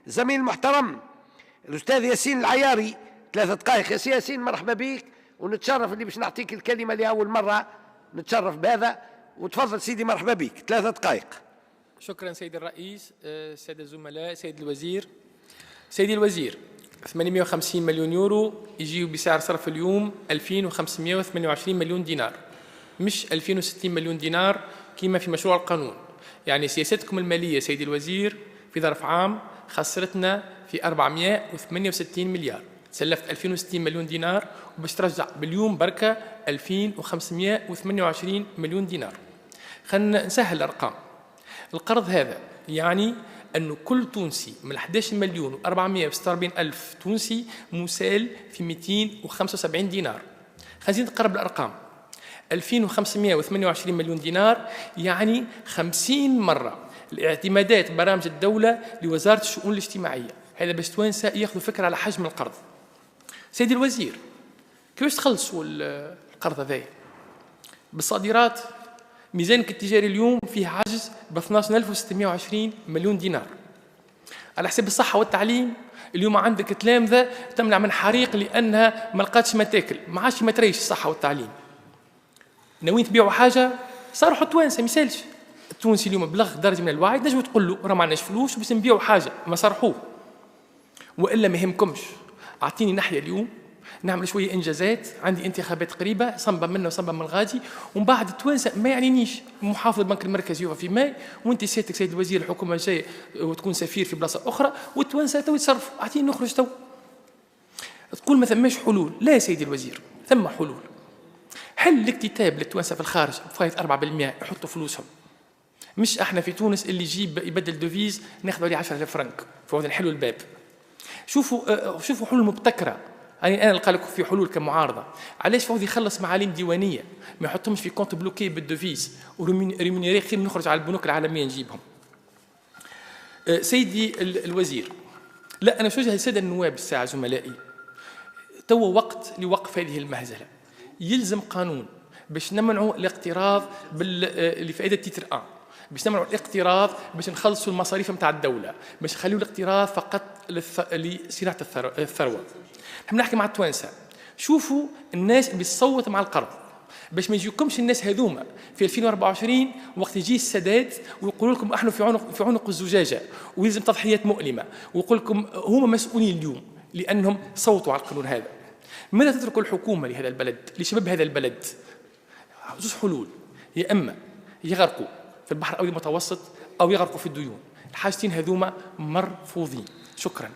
الزميل المحترم الأستاذ ياسين العياري 3 دقائق. يا ياسين مرحبا بك، ونتشرف اللي باش نعطيك الكلمة لأول مرة، نتشرف بهذا. وتفضل سيدي، مرحبا بك، 3 دقائق. شكرا سيد الرئيس، السادة الزملاء، سيد الوزير. سيدي الوزير، 850 مليون يورو يجيو بسعر صرف اليوم 2528 مليون دينار، مش 2060 مليون دينار كما في مشروع القانون. يعني سياستكم المالية سيدي الوزير في ظرف عام خسرتنا في 468 مليار، سلفت 2060 مليون دينار وباش ترجع باليوم بركة 2528 مليون دينار. خلينا نسهل الأرقام. القرض هذا يعني أنه كل تونسي من 11 مليون و446 ألف تونسي مسال في 275 دينار. خلينا نقرب الأرقام. 2528 مليون دينار يعني 50 مرة الاعتمادات برامج الدولة لوزارة الشؤون الاجتماعية. هذا باش توانسة ياخذوا فكرة على حجم القرض. سيدي الوزير، كيفاش تخلصوا القرض هذا؟ بالصادرات ميزانك التجاري اليوم فيه عجز ب 12620 مليون دينار. على حساب الصحة والتعليم اليوم عندك تلامذة تمنع من حريق لأنها ما لقاتش ما تاكل، ما عادش ما تريش الصحة والتعليم. ناويين تبيعوا حاجة؟ صارحوا التوانسة، ما يسالش. التونسي اليوم بلغ درجة من الوعي تنجم تقول له راه ما عندناش فلوس وبس نبيعوا حاجة، ما صرحوه. وإلا ما يهمكمش، أعطيني ناحية اليوم نعمل شوية إنجازات، عندي انتخابات قريبة، صنبة منا وصنبة من الغادي، ومن بعد التوانسة ما يعنينيش محافظ البنك المركزي يوقف في ماي، وأنت سيادتك سيد الوزير الحكومة جاية وتكون سفير في بلاصة أخرى، والتوانسة تو يتصرفوا. أعطيني نخرج تو. تقول ما ثماش حلول، لا يا سيدي الوزير ثم حلول. حل الاكتتاب للتوانسة في الخارج بفايدة 4% يحطوا فلوسهم، مش احنا في تونس اللي يجيب يبدل دوفيز ناخذ عليه 10,000 فرنك، فهذا نحلوا الباب. شوفوا حلول مبتكرة. يعني أنا نلقى لكم في حلول كمعارضة. علاش فوضي يخلص معالم ديوانية ما يحطهمش في كونت بلوكي بالدوفيز وريمونيري خير نخرج على البنوك العالمية نجيبهم. سيدي الوزير، لا أنا شوجه السادة النواب الساعة زملائي، تو وقت لوقف هذه المهزلة. يلزم قانون باش نمنعوا الاقتراض لفائدة تيتر 1، باش نمنعوا الاقتراض باش نخلصوا المصاريف نتاع الدولة، باش نخليوا الاقتراض فقط لصناعة الثروة. نحن نحكي مع التوانسة، شوفوا الناس اللي تصوت مع القرض باش ما يجيكمش الناس هذوما في 2024 وقت يجي السداد ويقولوا لكم احنا في عنق الزجاجة ويلزم تضحيات مؤلمة، ويقول لكم هما مسؤولين اليوم لأنهم صوتوا على القانون هذا. ماذا تترك الحكومة لهذا البلد، لشباب هذا البلد؟ زوج حلول، يا إما يغرقوا في البحر الأبيض المتوسط أو يغرقوا في الديون. الحاجتين هذوما مرفوضين. شكرا.